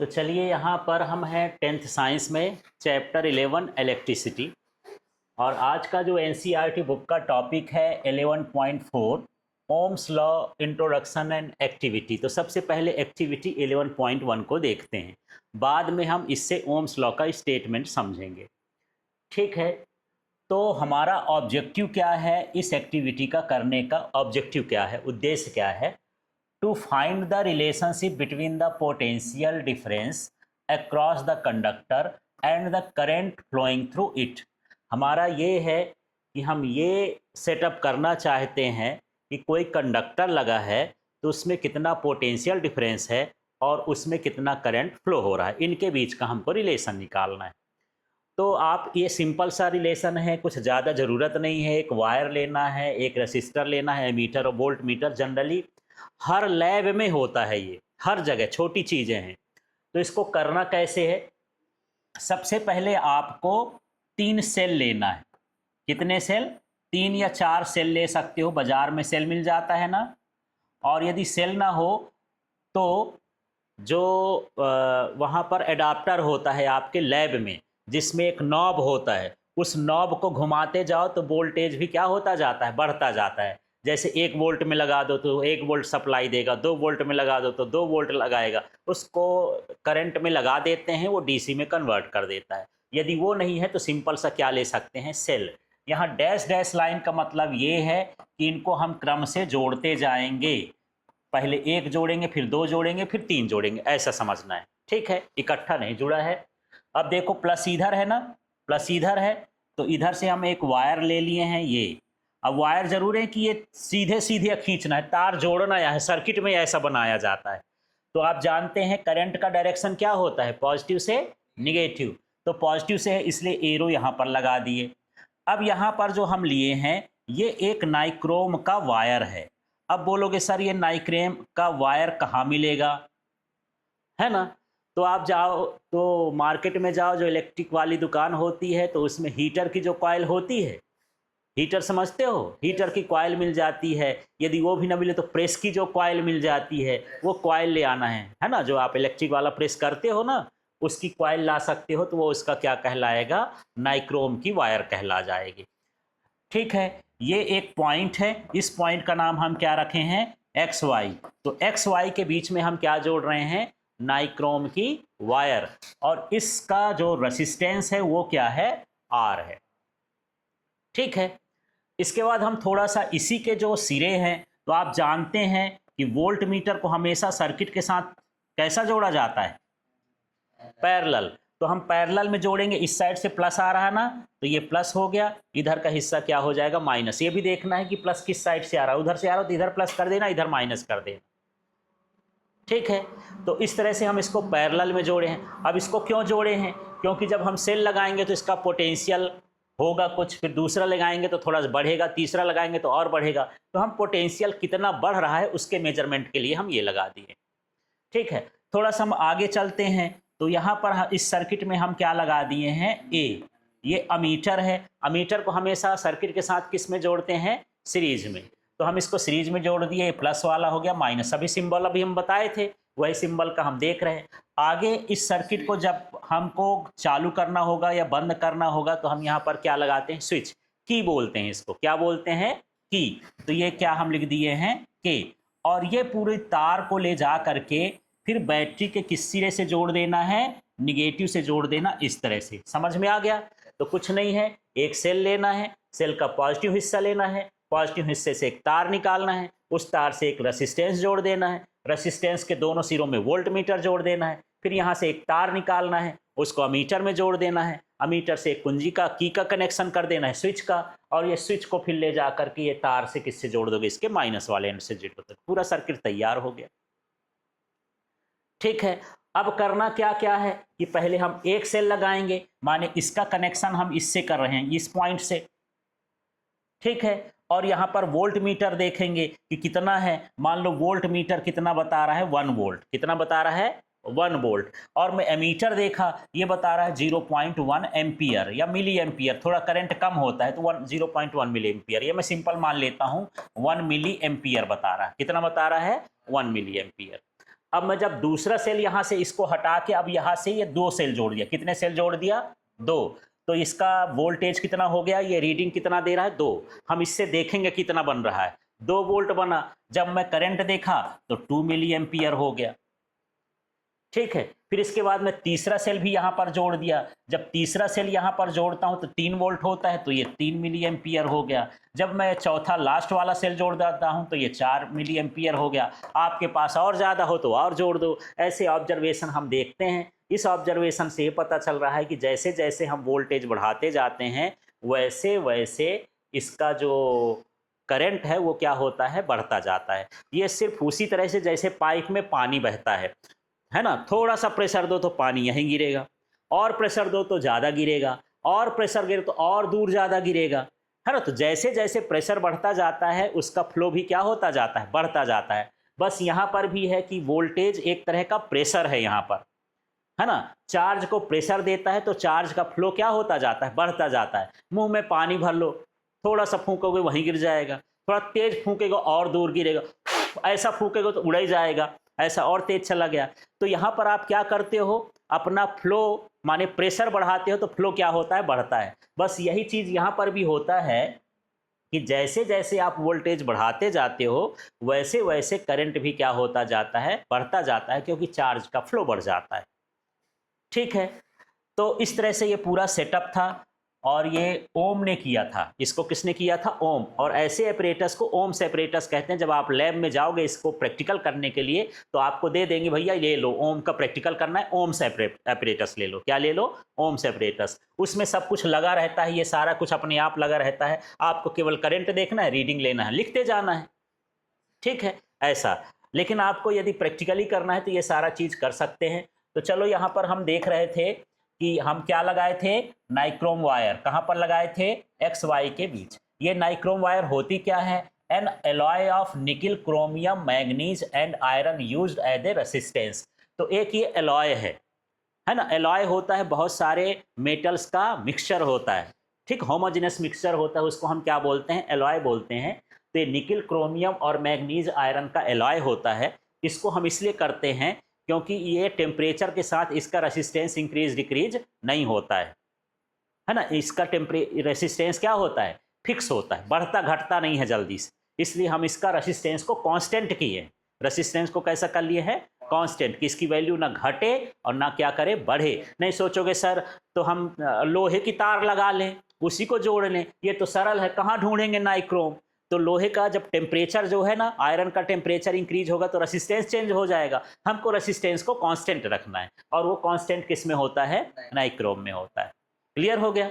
तो चलिए यहाँ पर हम हैं 10th साइंस में चैप्टर 11 इलेक्ट्रिसिटी। और आज का जो एनसीईआरटी बुक का टॉपिक है 11.4 Ohm's law introduction and activity. तो सबसे पहले एक्टिविटी 11.1 को देखते हैं, बाद में हम इससे ओम्स लॉ का स्टेटमेंट समझेंगे। ठीक है, तो हमारा ऑब्जेक्टिव क्या है, इस एक्टिविटी का करने का ऑब्जेक्टिव क्या है, उद्देश्य क्या है? To find the relationship between the potential difference across the conductor and the current flowing through it। हमारा ये है कि हम ये सेटअप करना चाहते हैं कि कोई कंडक्टर लगा है तो उसमें कितना पोटेंशियल डिफरेंस है और उसमें कितना करंट फ्लो हो रहा है, इनके बीच का हमको रिलेशन निकालना है। तो आप ये सिंपल सा रिलेशन है, कुछ ज़्यादा ज़रूरत नहीं है। एक वायर लेना है, एक रेसिस्टर लेना है, एमीटर और वोल्ट मीटर। जनरली हर लैब में होता है, ये हर जगह छोटी चीज़ें हैं। तो इसको करना कैसे है? सबसे पहले आपको 3 सेल लेना है। कितने सेल? 3 या 4 सेल ले सकते हो, बाजार में सेल मिल जाता है ना। और यदि सेल ना हो तो जो वहाँ पर एडाप्टर होता है आपके लैब में, जिसमें एक नॉब होता है, उस नॉब को घुमाते जाओ तो वोल्टेज भी क्या होता जाता है, बढ़ता जाता है। जैसे 1 वोल्ट में लगा दो तो 1 वोल्ट सप्लाई देगा, 2 वोल्ट में लगा दो तो 2 वोल्ट लगाएगा। उसको करंट में लगा देते हैं, वो डीसी में कन्वर्ट कर देता है। यदि वो नहीं है तो सिंपल सा क्या ले सकते हैं, सेल। यहाँ डैश डैश लाइन का मतलब ये है कि इनको हम क्रम से जोड़ते जाएंगे। पहले 1 जोड़ेंगे, फिर 2 जोड़ेंगे, फिर 3 जोड़ेंगे, ऐसा समझना है। ठीक है, इकट्ठा नहीं जुड़ा है। अब देखो प्लस इधर है ना, प्लस इधर है, तो इधर से हम एक वायर ले लिए हैं ये। अब वायर जरूर है कि ये सीधे सीधे खींचना है, तार जोड़ना है, सर्किट में ऐसा बनाया जाता है। तो आप जानते हैं करंट का डायरेक्शन क्या होता है, पॉजिटिव से निगेटिव। तो पॉजिटिव से है, इसलिए एरो यहाँ पर लगा दिए। अब यहाँ पर जो हम लिए हैं ये एक नाइक्रोम का वायर है। अब बोलोगे सर ये नाइक्रोम का वायर कहाँ मिलेगा, है ना? तो आप जाओ तो मार्केट में जाओ, जो इलेक्ट्रिक वाली दुकान होती है, तो उसमें हीटर की जो कॉइल होती है, हीटर समझते हो, हीटर की कॉइल मिल जाती है। यदि वो भी ना मिले तो प्रेस की जो कॉइल मिल जाती है, वो कॉइल ले आना है ना। जो आप इलेक्ट्रिक वाला प्रेस करते हो ना, उसकी कॉइल ला सकते हो, तो वो उसका क्या कहलाएगा, नाइक्रोम की वायर कहला जाएगी। ठीक है, ये एक पॉइंट है, इस पॉइंट का नाम हम क्या रखे हैं, एक्स वाई। तो एक्स वाई के बीच में हम क्या जोड़ रहे हैं, नाइक्रोम की वायर। और इसका जो रेसिस्टेंस है वो क्या है, आर है। ठीक है, इसके बाद हम थोड़ा सा इसी के जो सिरे हैं, तो आप जानते हैं कि वोल्ट मीटर को हमेशा सर्किट के साथ कैसा जोड़ा जाता है, पैरेलल। तो हम पैरेलल में जोड़ेंगे, इस साइड से प्लस आ रहा है ना, तो ये प्लस हो गया, इधर का हिस्सा क्या हो जाएगा, माइनस। ये भी देखना है कि प्लस किस साइड से आ रहा है, उधर से आ रहा हो तो इधर प्लस कर देना, इधर माइनस कर देना। ठीक है, तो इस तरह से हम इसको पैरेलल में जोड़े हैं। अब इसको क्यों जोड़े हैं, क्योंकि जब हम सेल लगाएंगे तो इसका पोटेंशियल होगा कुछ, फिर दूसरा लगाएंगे तो थोड़ा सा बढ़ेगा, तीसरा लगाएंगे तो और बढ़ेगा। तो हम पोटेंशियल कितना बढ़ रहा है उसके मेजरमेंट के लिए हम ये लगा दिए। ठीक है, थोड़ा सा हम आगे चलते हैं, तो यहाँ पर इस सर्किट में हम क्या लगा दिए हैं, ए। ये अमीटर है, अमीटर को हमेशा सर्किट के साथ किस में जोड़ते हैं, सीरीज में। तो हम इसको सीरीज में जोड़ दिए, ये प्लस वाला हो गया, माइनस। अभी सिंबल अभी हम बताए थे, वही सिंबल का हम देख रहे हैं। आगे इस सर्किट को जब हमको चालू करना होगा या बंद करना होगा, तो हम यहाँ पर क्या लगाते हैं, स्विच की बोलते हैं इसको, क्या बोलते हैं, की। तो ये क्या हम लिख दिए हैं, के। और ये पूरी तार को ले जा करके फिर बैटरी के किस सिरे से जोड़ देना है, निगेटिव से जोड़ देना, इस तरह से। समझ में आ गया? तो कुछ नहीं है, एक सेल लेना है, सेल का पॉजिटिव हिस्सा लेना है, पॉजिटिव हिस्से से एक तार निकालना है, उस तार से एक रेसिस्टेंस जोड़ देना है, रेसिस्टेंस के दोनों सिरों में वोल्ट मीटर जोड़ देना है, फिर यहाँ से एक तार निकालना है, उसको अमीटर में जोड़ देना है, अमीटर से एक कुंजी का की का कनेक्शन कर देना है, स्विच का। और ये स्विच को फिर ले जा करके ये तार से किससे जोड़ दोगे, इसके माइनस वाले एंड से जोड़ दोगे, पूरा सर्किट तैयार हो गया। ठीक है, अब करना क्या क्या है कि पहले हम एक सेल लगाएंगे, माने इसका कनेक्शन हम इससे कर रहे हैं, इस पॉइंट से। ठीक है, और यहाँ पर वोल्ट मीटर देखेंगे कि कितना है। मान लो वोल्ट मीटर कितना बता रहा है, 1 वोल्ट। कितना बता रहा है, 1 वोल्ट। और मैं एमीटर देखा, ये बता रहा है 0.1 एम्पियर या मिली एम्पियर। थोड़ा करंट कम होता है तो 0.1 मिली एम्पियर, ये मैं सिंपल मान लेता हूँ, 1 मिली एम्पियर बता रहा है। कितना बता रहा है, 1 मिली एम्पियर। अब मैं जब दूसरा सेल यहाँ से इसको हटा के अब यहाँ से ये 2 सेल जोड़ दिया, कितने सेल जोड़ दिया? 2। तो इसका वोल्टेज कितना हो गया, ये रीडिंग कितना दे रहा है? 2। हम इससे देखेंगे कितना बन रहा है, 2 वोल्ट बना। जब मैं करंट देखा तो 2 मिली एम्पियर हो गया। ठीक है, फिर इसके बाद मैं तीसरा सेल भी यहाँ पर जोड़ दिया। जब तीसरा सेल यहाँ पर जोड़ता हूँ तो 3 वोल्ट होता है, तो ये 3 मिली एम्पियर हो गया। जब मैं चौथा लास्ट वाला सेल जोड़ देता हूँ तो ये 4 मिली एम्पियर हो गया। आपके पास और ज़्यादा हो तो और जोड़ दो। ऐसे ऑब्जर्वेशन हम देखते हैं। इस ऑब्जर्वेशन से ये पता चल रहा है कि जैसे जैसे हम वोल्टेज बढ़ाते जाते हैं वैसे वैसे इसका जो करंट है वो क्या होता है, बढ़ता जाता है। ये सिर्फ उसी तरह से जैसे पाइप में पानी बहता है ना, थोड़ा सा प्रेशर दो तो पानी यहीं गिरेगा, और प्रेशर दो तो ज़्यादा गिरेगा, और प्रेशर गिरे तो और दूर ज़्यादा गिरेगा, है ना। तो जैसे जैसे प्रेशर बढ़ता जाता है उसका फ्लो भी क्या होता जाता है, बढ़ता जाता है। बस यहाँ पर भी है कि वोल्टेज एक तरह का प्रेशर है यहाँ पर, है ना। चार्ज को प्रेशर देता है तो चार्ज का फ्लो क्या होता जाता है, बढ़ता जाता है। मुंह में पानी भर लो, थोड़ा सा फूकोगे वहीं गिर जाएगा, थोड़ा तेज फूकेगा और दूर गिरेगा, ऐसा फूकेगा तो उड़ ही जाएगा, ऐसा और तेज चला गया। तो यहाँ पर आप क्या करते हो, अपना फ्लो माने प्रेशर बढ़ाते हो तो फ्लो क्या होता है, बढ़ता है। बस यही चीज़ यहाँ पर भी होता है कि जैसे जैसे आप वोल्टेज बढ़ाते जाते हो वैसे वैसे करंट भी क्या होता जाता है, बढ़ता जाता है, क्योंकि चार्ज का फ्लो बढ़ जाता है। ठीक है, तो इस तरह से ये पूरा सेटअप था और ये ओम ने किया था। इसको किसने किया था, ओम। और ऐसे एपरेटस को ओम्स एपरेटस कहते हैं। जब आप लैब में जाओगे इसको प्रैक्टिकल करने के लिए तो आपको दे देंगे, भैया ये लो ओम का प्रैक्टिकल करना है, ओम्स एपरेटस ले लो। क्या ले लो, ओम्स एपरेटस। उसमें सब कुछ लगा रहता है, ये सारा कुछ अपने आप लगा रहता है। आपको केवल करंट देखना है, रीडिंग लेना है, लिखते जाना है। ठीक है, ऐसा। लेकिन आपको यदि प्रैक्टिकली करना है तो ये सारा चीज़ कर सकते हैं। तो चलो यहाँ पर हम देख रहे थे कि हम क्या लगाए थे, नाइक्रोम वायर। कहाँ पर लगाए थे, एक्स वाई के बीच। ये नाइक्रोम वायर होती क्या है, an alloy of nickel chromium manganese and iron used as a resistance. तो एक ये एलॉय है ना। एलॉय होता है बहुत सारे मेटल्स का मिक्सचर होता है, ठीक, होमोजेनस मिक्सचर होता है, उसको हम क्या बोलते हैं, एलॉय बोलते हैं। तो ये निकिल क्रोमियम और मैग्नीज आयरन का एलॉय होता है। इसको हम इसलिए करते हैं क्योंकि ये टेम्परेचर के साथ इसका रेसिस्टेंस इंक्रीज डिक्रीज नहीं होता है ना। इसका रेसिस्टेंस क्या होता है, फिक्स होता है, बढ़ता घटता नहीं है जल्दी से। इसलिए हम इसका रेसिस्टेंस को कांस्टेंट किए। रेसिस्टेंस को कैसा कर लिए है, कांस्टेंट, कि इसकी वैल्यू ना घटे और ना क्या करे, बढ़े। नहीं सोचोगे सर तो हम लोहे की तार लगा लें, उसी को जोड़ लें, ये तो सरल है, कहाँ ढूंढेंगे नाइक्रोम। तो लोहे का जब टेम्परेचर जो है ना, आयरन का टेम्परेचर इंक्रीज होगा तो रेसिस्टेंस चेंज हो जाएगा। हमको रेसिस्टेंस को कांस्टेंट रखना है, और वो कांस्टेंट किस में होता है, नाइक्रोम में होता है। क्लियर हो गया।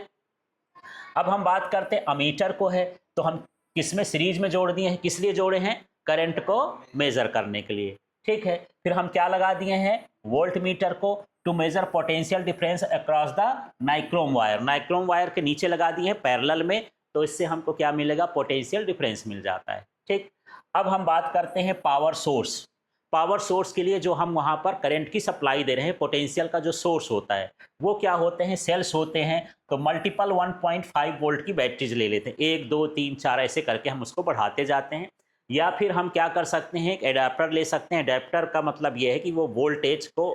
अब हम बात करते हैं अमीटर को है, तो हम किस में सीरीज में जोड़ दिए हैं, किस लिए जोड़े हैं, करंट को मेजर करने के लिए। ठीक है, फिर हम क्या लगा दिए हैं, वोल्ट मीटर को, to measure potential difference across the nichrome wire. Nichrome wire के नीचे लगा दिए हैं पैरेलल में, तो इससे हमको क्या मिलेगा, पोटेंशियल डिफरेंस मिल जाता है। ठीक, अब हम बात करते हैं पावर सोर्स। पावर सोर्स के लिए जो हम वहाँ पर करंट की सप्लाई दे रहे हैं, पोटेंशियल का जो सोर्स होता है वो क्या होते हैं, सेल्स होते हैं। तो मल्टीपल 1.5 वोल्ट की बैटरीज ले लेते हैं, 1 2 3 4 ऐसे करके हम उसको बढ़ाते जाते हैं। या फिर हम क्या कर सकते हैं, एक एडाप्टर ले सकते हैं। एडाप्टर का मतलब ये है कि वो वोल्टेज को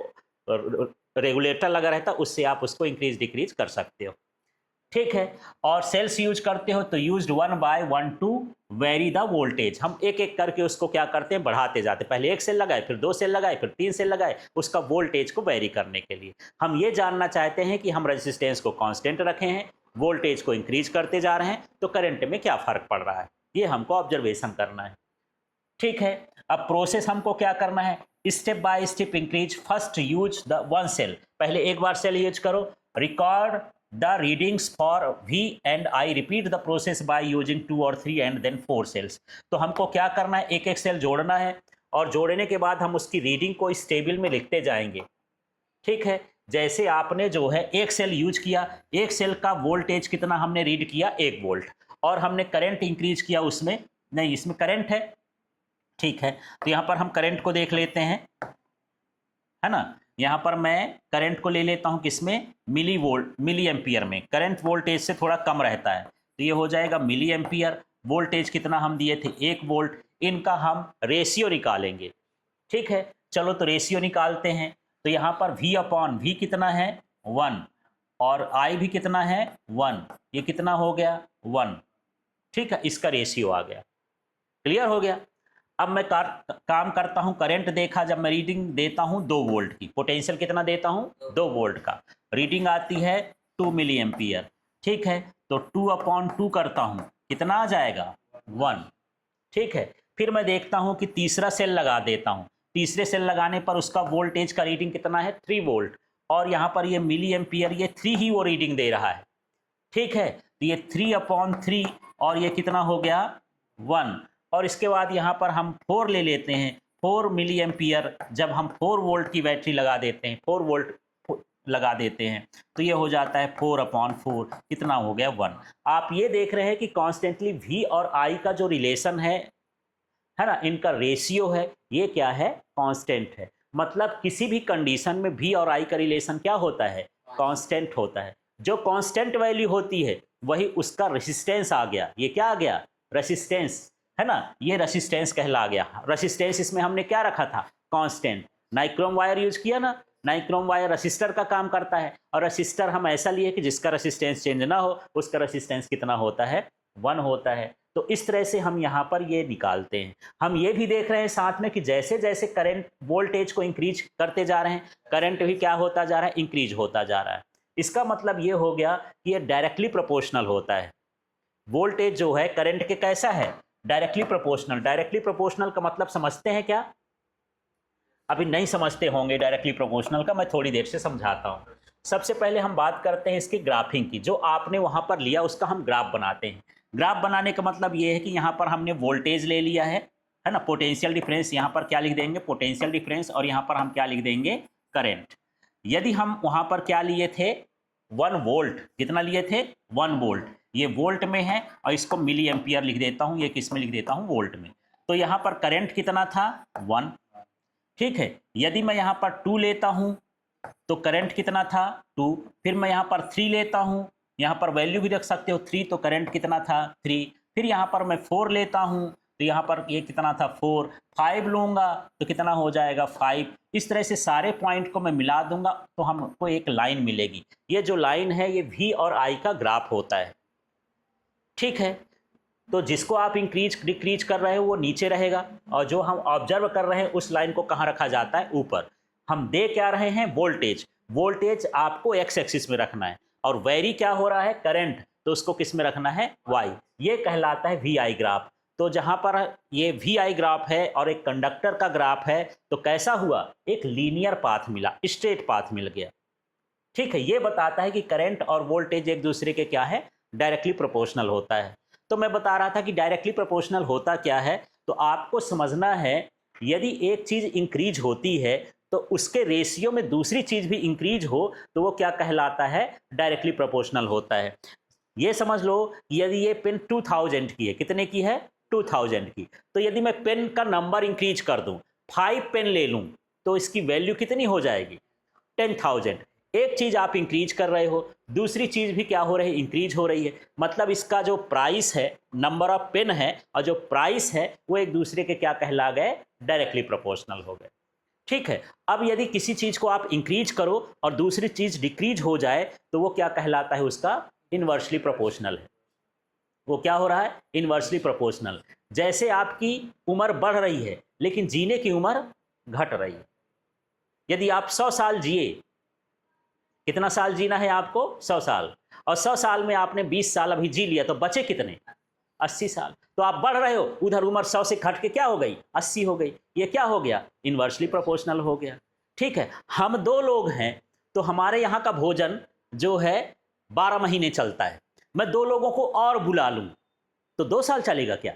रेगुलेटर लगा रहता है, उससे आप उसको इंक्रीज डिक्रीज कर सकते हो। ठीक है, और सेल्स यूज करते हो तो used 1 by 1 to vary the voltage. हम एक एक करके उसको क्या करते हैं, बढ़ाते जाते हैं। पहले 1 सेल लगाए, फिर 2 सेल लगाए, फिर 3 सेल लगाए, उसका वोल्टेज को वेरी करने के लिए। हम ये जानना चाहते हैं कि हम रेजिस्टेंस को कांस्टेंट रखे हैं, वोल्टेज को इंक्रीज करते जा रहे हैं, तो करंट में क्या फर्क पड़ रहा है, ये हमको ऑब्जर्वेशन करना है। ठीक है, अब प्रोसेस हमको क्या करना है, step by step increase. First use the 1 cell, पहले एक बार सेल यूज करो, record the readings for V and I repeat the process by using 2 or 3 and then 4 cells। तो हमको क्या करना है, एक एक सेल जोड़ना है, और जोड़ने के बाद हम उसकी रीडिंग को इस टेबल में लिखते जाएंगे। ठीक है, जैसे आपने जो है एक सेल यूज किया, एक सेल का वोल्टेज कितना हमने रीड किया, 1 वोल्ट, और हमने करंट इंक्रीज किया उसमें, नहीं इसमें करंट है। ठीक है, तो यहाँ पर हम करंट को देख लेते हैं, है ना। यहाँ पर मैं करंट को ले लेता हूँ किसमें, मिली एम्पियर में। करंट वोल्टेज से थोड़ा कम रहता है, तो ये हो जाएगा मिली एम्पियर। वोल्टेज कितना हम दिए थे, 1 वोल्ट। इनका हम रेशियो निकालेंगे। ठीक है, चलो तो रेशियो निकालते हैं। तो यहाँ पर v अपॉन v कितना है 1 और I भी कितना है 1, ये कितना हो गया 1। ठीक है, इसका रेशियो आ गया। क्लियर हो गया। अब मैं काम करता हूं, करंट देखा जब मैं रीडिंग देता हूं 2 वोल्ट की, पोटेंशियल कितना देता हूं 2 वोल्ट का, रीडिंग आती है 2 मिली एम्पियर। ठीक है, तो 2 अपॉन 2 करता हूं, कितना आ जाएगा 1। ठीक है, फिर मैं देखता हूं कि तीसरा सेल लगा देता हूं, तीसरे सेल लगाने पर उसका वोल्टेज का रीडिंग कितना है 3 वोल्ट, और यहाँ पर ये मिली एम्पियर, ये 3 ही वो रीडिंग दे रहा है। ठीक है, तो ये 3 अपॉन 3 और ये कितना हो गया 1। और इसके बाद यहाँ पर हम 4 ले लेते हैं, 4 मिली एम्पियर। जब हम 4 वोल्ट की बैटरी लगा देते हैं, 4 वोल्ट लगा देते हैं, तो ये हो जाता है 4 अपॉन 4, कितना हो गया 1। आप ये देख रहे हैं कि कॉन्स्टेंटली V और I का जो रिलेशन है ना, इनका रेशियो है, ये क्या है कांस्टेंट है। मतलब किसी भी कंडीशन में V और I का रिलेशन क्या होता है कांस्टेंट होता है। जो कांस्टेंट वैल्यू होती है वही उसका रेसिस्टेंस आ गया। ये क्या आ गया रेसिस्टेंस, है ना, ये रेसिस्टेंस कहला गया। रेसिस्टेंस इसमें हमने क्या रखा था कांस्टेंट। नाइक्रोम वायर यूज किया ना, नाइक्रोम वायर रेसिस्टर का काम करता है, और रेसिस्टर हम ऐसा लिए कि जिसका रेसिस्टेंस चेंज ना हो, उसका रेसिस्टेंस कितना होता है 1 होता है। तो इस तरह से हम यहाँ पर ये निकालते हैं। हम ये भी देख रहे हैं साथ में कि जैसे जैसे करंट वोल्टेज को इंक्रीज करते जा रहे हैं, करंट भी क्या होता जा रहा है इंक्रीज होता जा रहा है। इसका मतलब ये हो गया कि ये डायरेक्टली प्रोपोर्शनल होता है। वोल्टेज जो है करंट के कैसा है डायरेक्टली प्रोपोर्शनल। डायरेक्टली प्रोपोर्शनल का मतलब समझते हैं क्या? अभी नहीं समझते होंगे डायरेक्टली प्रोपोर्शनल का, मैं थोड़ी देर से समझाता हूँ। सबसे पहले हम बात करते हैं इसकी ग्राफिंग की। जो आपने वहाँ पर लिया उसका हम ग्राफ बनाते हैं। ग्राफ बनाने का मतलब ये है कि यहाँ पर हमने वोल्टेज ले लिया है ना, पोटेंशियल डिफरेंस, यहाँ पर क्या लिख देंगे पोटेंशियल डिफरेंस, और यहाँ पर हम क्या लिख देंगे करंट। यदि हम वहाँ पर क्या लिए थे 1 वोल्ट, कितना लिए थे 1 वोल्ट, ये वोल्ट में है, और इसको मिली एम्पियर लिख देता हूँ, ये किस में लिख देता हूँ वोल्ट में। तो यहाँ पर करंट कितना था 1। ठीक है, यदि मैं यहाँ पर 2 लेता हूँ तो करंट कितना था 2। फिर मैं यहाँ पर 3 लेता हूँ, यहाँ पर वैल्यू भी रख सकते हो 3, तो करंट कितना था 3। फिर यहाँ पर मैं 4 लेता हूँ तो यहाँ पर ये कितना था 4। 5 लूँगा तो कितना हो जाएगा 5। इस तरह से सारे पॉइंट को मैं मिला दूंगा तो हमको एक लाइन मिलेगी। ये जो लाइन है ये V और I का ग्राफ होता है। ठीक है, तो जिसको आप इंक्रीज डिक्रीज कर रहे हो वो नीचे रहेगा, और जो हम ऑब्जर्व कर रहे हैं उस लाइन को कहाँ रखा जाता है ऊपर। हम दे क्या रहे हैं वोल्टेज, वोल्टेज आपको एक्स एक्सिस में रखना है, और वेरी क्या हो रहा है करंट, तो उसको किस में रखना है वाई। ये कहलाता है वी आई ग्राफ। तो जहाँ पर ये वी आई ग्राफ है और एक कंडक्टर का ग्राफ है, तो कैसा हुआ एक लीनियर पाथ मिला, स्ट्रेट पाथ मिल गया। ठीक है, ये बताता है कि करंट और वोल्टेज एक दूसरे के क्या है डायरेक्टली प्रोपोर्शनल होता है। तो मैं बता रहा था कि डायरेक्टली प्रोपोर्शनल होता क्या है। तो आपको समझना है यदि एक चीज इंक्रीज होती है तो उसके रेशियो में दूसरी चीज भी इंक्रीज हो तो वो क्या कहलाता है डायरेक्टली प्रोपोर्शनल होता है। ये समझ लो यदि ये पेन 2000 की है, कितने की है 2000 की, तो यदि मैं पेन का नंबर इंक्रीज कर दूं, 5 पेन ले लूं, तो इसकी वैल्यू कितनी हो जाएगी 10,000। एक चीज आप इंक्रीज कर रहे हो, दूसरी चीज भी क्या हो रही है इंक्रीज हो रही है। मतलब इसका जो प्राइस है, नंबर ऑफ पेन है, और जो प्राइस है वो एक दूसरे के क्या कहला गए डायरेक्टली प्रोपोर्शनल हो गए। ठीक है, अब यदि किसी चीज को आप इंक्रीज करो और दूसरी चीज डिक्रीज हो जाए तो वो क्या कहलाता है उसका इनवर्सली प्रोपोर्शनल है। वो क्या हो रहा है इनवर्सली प्रोपोर्शनल। जैसे आपकी उम्र बढ़ रही है लेकिन जीने की उम्र घट रही है। यदि आप 100 साल जिए, कितना साल जीना है आपको 100 साल, और 100 साल में आपने 20 साल अभी जी लिया, तो बचे कितने 80 साल। तो आप बढ़ रहे हो, उधर उम्र 100 से घट के क्या हो गई 80 हो गई। ये क्या हो गया इनवर्सली प्रोपोर्शनल हो गया। ठीक है, हम 2 लोग हैं तो हमारे यहाँ का भोजन जो है 12 महीने चलता है। मैं 2 लोगों को और बुला लूं तो 2 साल चलेगा क्या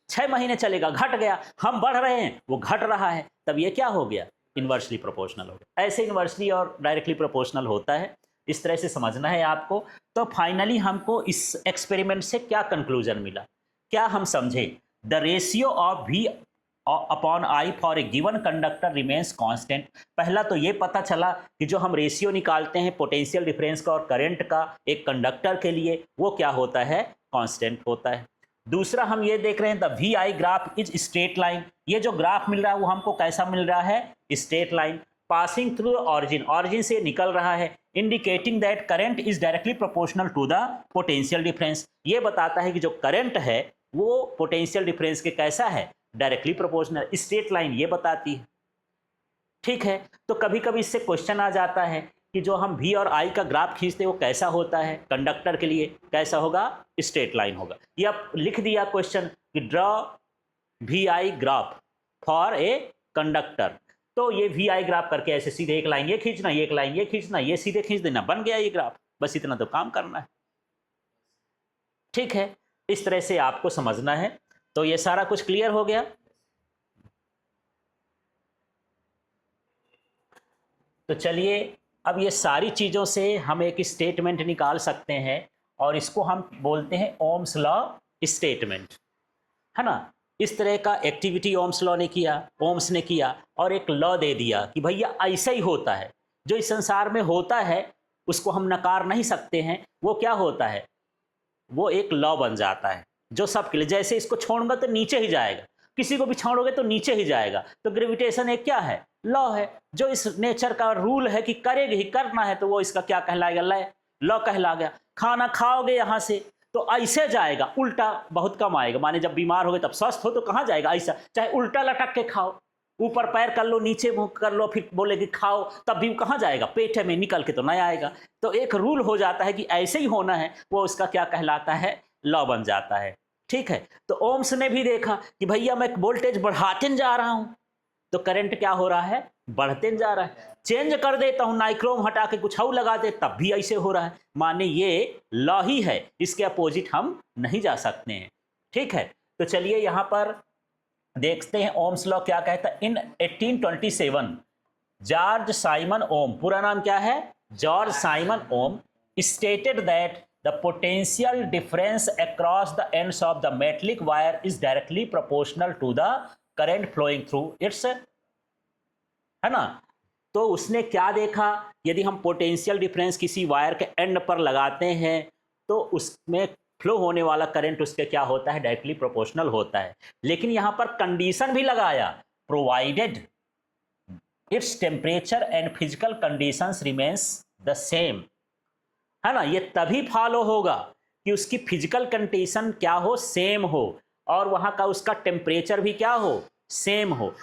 6 महीने चलेगा, घट गया। हम बढ़ रहे हैं वो घट रहा है, तब ये क्या हो गया इनवर्सली प्रोपोर्शनल हो गया। ऐसे इनवर्सली और डायरेक्टली प्रोपोर्शनल होता है, इस तरह से समझना है आपको। तो फाइनली हमको इस एक्सपेरिमेंट से क्या कंक्लूजन मिला, क्या हम समझे, the ratio of V upon I for a given conductor remains constant. पहला तो ये पता चला कि जो हम रेशियो निकालते हैं पोटेंशियल डिफरेंस का और करंट का एक कंडक्टर के लिए, वो क्या होता है कांस्टेंट होता है। दूसरा हम ये देख रहे हैं the V I graph is straight line, ये जो ग्राफ मिल रहा है वो हमको कैसा मिल रहा है, straight line passing through origin, origin से निकल रहा है, indicating that current is directly proportional to the potential difference, ये बताता है कि जो करंट है वो पोटेंशियल डिफरेंस के कैसा है, डायरेक्टली प्रोपोर्शनल, स्ट्रेट लाइन ये बताती है। ठीक है, तो कभी कभी इससे क्वेश्चन आ जाता है कि जो हम वी और आई का ग्राफ खींचते हैं वो कैसा होता है, कंडक्टर के लिए कैसा होगा, स्ट्रेट लाइन होगा। ये आप लिख दिया क्वेश्चन कि draw V I graph for a conductor, तो ये वी आई ग्राफ करके ऐसे सीधे एक लाइन ये खींचना, ये एक लाइन ये खींचना, ये सीधे खींच देना, बन गया ये ग्राफ, बस इतना तो काम करना है। ठीक है, इस तरह से आपको समझना है। तो ये सारा कुछ क्लियर हो गया। तो चलिए अब ये सारी चीज़ों से हम एक स्टेटमेंट निकाल सकते हैं और इसको हम बोलते हैं ओम्स लॉ स्टेटमेंट, है ना। इस तरह का एक्टिविटी ओम्स लॉ ने किया, ओम्स ने किया और एक लॉ दे दिया कि भैया ऐसा ही होता है, जो इस संसार में होता है उसको हम नकार नहीं सकते हैं, वो क्या होता है, वो एक लॉ बन जाता है जो सबके लिए, जैसे इसको छोड़ूंगा तो नीचे ही जाएगा, किसी को भी छोड़ोगे तो नीचे ही जाएगा, तो ग्रेविटेशन एक क्या है, लॉ है, जो इस नेचर का रूल है कि करेगा ही, करना है तो वो इसका क्या कहलाएगा, लॉ कहला गया। खाना खाओगे यहाँ से तो ऐसे जाएगा, उल्टा बहुत कम आएगा, माने जब बीमार हो गए तब स्वस्थ हो तो कहाँ जाएगा, ऐसा, चाहे उल्टा लटक के खाओ, ऊपर पैर कर लो नीचे मुंह कर लो, फिर बोले कि खाओ, तब भी कहाँ जाएगा, पेट में निकल के तो नहीं आएगा। तो एक रूल हो जाता है कि ऐसे ही होना है, वो उसका क्या कहलाता है, लॉ बन जाता है। ठीक है, तो ओम्स ने भी देखा कि भैया मैं वोल्टेज बढ़ाते जा रहा हूं तो करंट क्या हो रहा है, बढ़ते जा रहा है, चेंज कर देता हूं, नाइक्रोम हटा के कुछ और लगा दे तब भी ऐसे हो रहा है, माने ये लॉ ही है, इसके अपोजिट हम नहीं जा सकते हैं। ठीक है, तो चलिए यहां पर देखते हैं ओम्स लॉ क्या कहता है। इन 1827 जॉर्ज साइमन ओम, पूरा नाम क्या है, George Simon Ohm, stated that the potential difference across the ends of the metallic wire is directly proportional to the current flowing through its, है ना। तो उसने क्या देखा, यदि हम पोटेंशियल डिफरेंस किसी वायर के एंड पर लगाते हैं तो उसमें फ्लो होने वाला करंट उसके क्या होता है, डायरेक्टली प्रोपोर्शनल होता है। लेकिन यहां पर कंडीशन भी लगाया, provided its temperature and physical conditions remains the same, है ना। ये तभी फॉलो होगा कि उसकी फिजिकल कंडीशन क्या हो, सेम हो, और वहां का उसका टेम्परेचर भी क्या हो, सेम हो।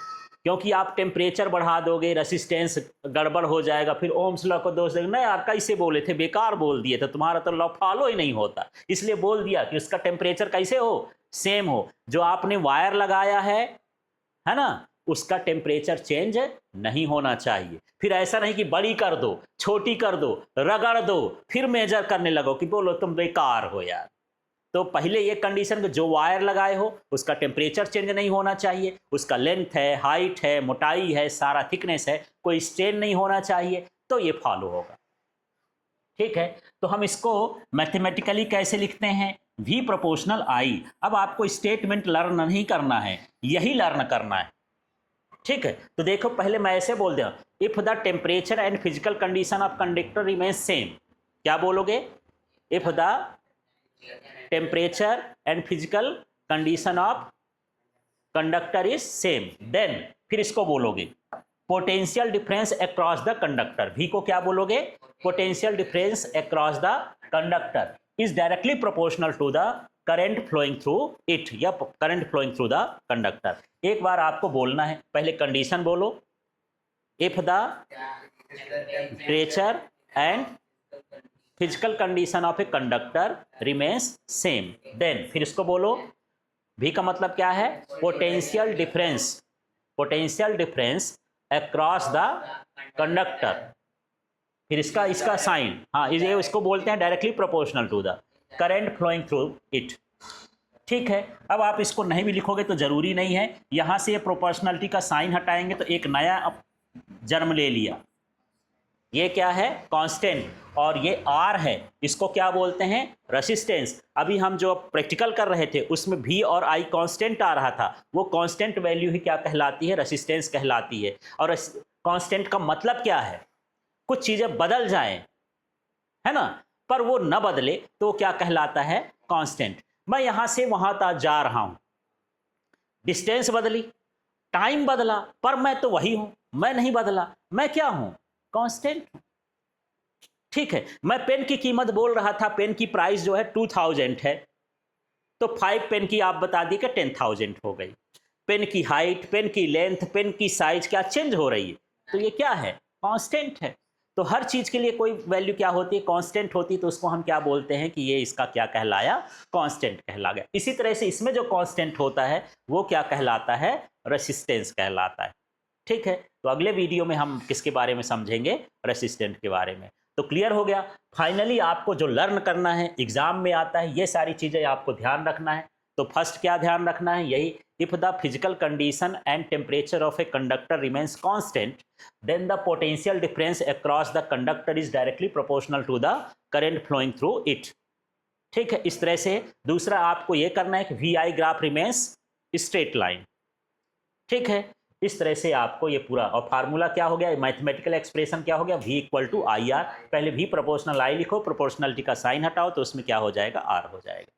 क्योंकि आप टेम्परेचर बढ़ा दोगे, रेसिस्टेंस गड़बड़ हो जाएगा, फिर ओम्स लॉ को दोष देंगे, नहीं यार कैसे बोले थे, बेकार बोल दिए थे, तुम्हारा तो लॉ फॉलो ही नहीं होता, इसलिए बोल दिया कि उसका टेम्परेचर कैसे हो, सेम हो। जो आपने वायर लगाया है ना, उसका टेम्परेचर चेंज नहीं होना चाहिए। फिर ऐसा नहीं कि बड़ी कर दो, छोटी कर दो, रगड़ दो, फिर मेजर करने लगो कि बोलो तुम बेकार हो यार। तो पहले ये कंडीशन, जो वायर लगाए हो उसका टेम्परेचर चेंज नहीं होना चाहिए, उसका लेंथ है, हाइट है, मोटाई है, सारा थिकनेस है, कोई स्ट्रेन नहीं होना चाहिए, तो ये फॉलो होगा। ठीक है, तो हम इसको मैथमेटिकली कैसे लिखते हैं, V प्रोपोर्शनल I। अब आपको स्टेटमेंट लर्न नहीं करना है, यही लर्न करना है। ठीक है, तो देखो पहले मैं ऐसे बोल दिया, if the temperature and physical condition of conductor remain same, क्या बोलोगे, if the temperature and physical condition of conductor is same, then फिर इसको बोलोगे potential difference across the conductor, भी को क्या बोलोगे, potential difference across the conductor is directly proportional to the current flowing through it, या current flowing through the conductor. एक बार आपको बोलना है, पहले कंडीशन बोलो, if the temperature and physical condition of a conductor remains same, then फिर इसको बोलो, भी का मतलब क्या है, potential difference, potential difference across the conductor, फिर इसका साइन, हाँ ये इसको बोलते हैं directly proportional to the current flowing through it. ठीक है, अब आप इसको नहीं भी लिखोगे तो जरूरी नहीं है, यहां से ये प्रोपोर्शनलिटी का साइन हटाएंगे तो एक नया जन्म ले लिया, ये क्या है, कांस्टेंट, और ये R है, इसको क्या बोलते हैं, रेसिस्टेंस। अभी हम जो प्रैक्टिकल कर रहे थे उसमें V और I कांस्टेंट आ रहा था, वो कांस्टेंट वैल्यू ही क्या कहलाती है, रेसिस्टेंस कहलाती है। और कांस्टेंट का मतलब क्या है, कुछ चीजें बदल जाएं, है ना, पर वो न बदले तो क्या कहलाता है, कांस्टेंट। मैं यहां से वहां तक जा रहा हूं, डिस्टेंस बदली, टाइम बदला, पर मैं तो वही हूं, मैं नहीं बदला, मैं क्या हूं, कांस्टेंट हूं। ठीक है, मैं पेन की कीमत बोल रहा था, पेन की प्राइस जो है 2000 है, तो 5 पेन की आप बता दिए कि 10,000 हो गई। पेन की हाइट, पेन की लेंथ, पेन की साइज क्या चेंज हो रही है, तो ये क्या है, कांस्टेंट है। तो हर चीज के लिए कोई वैल्यू क्या होती है, कांस्टेंट होती है, तो उसको हम क्या बोलते हैं कि ये इसका क्या कहलाया, कांस्टेंट कहला गया। इसी तरह से इसमें जो कांस्टेंट होता है वो क्या कहलाता है, रेसिस्टेंस कहलाता है। ठीक है, तो अगले वीडियो में हम किसके बारे में समझेंगे, रेसिस्टेंट के बारे में। तो क्लियर हो गया। फाइनली आपको जो लर्न करना है, एग्जाम में आता है, ये सारी चीजें आपको ध्यान रखना है। तो फर्स्ट क्या ध्यान रखना है, यही, if the physical condition and temperature of a conductor remains constant then the potential difference across the conductor is directly proportional to the current flowing through it. ठीक है, इस तरह से। दूसरा आपको यह करना है कि V I graph remains straight line. ठीक है, इस तरह से आपको ये पूरा, और फार्मूला क्या हो गया, मैथमेटिकल एक्सप्रेशन क्या हो गया, v equal to I R. पहले v प्रोपोर्शनल आई लिखो, प्रोपोर्शनलिटी का साइन हटाओ तो उसमें क्या हो जाएगा, r हो जाएगा।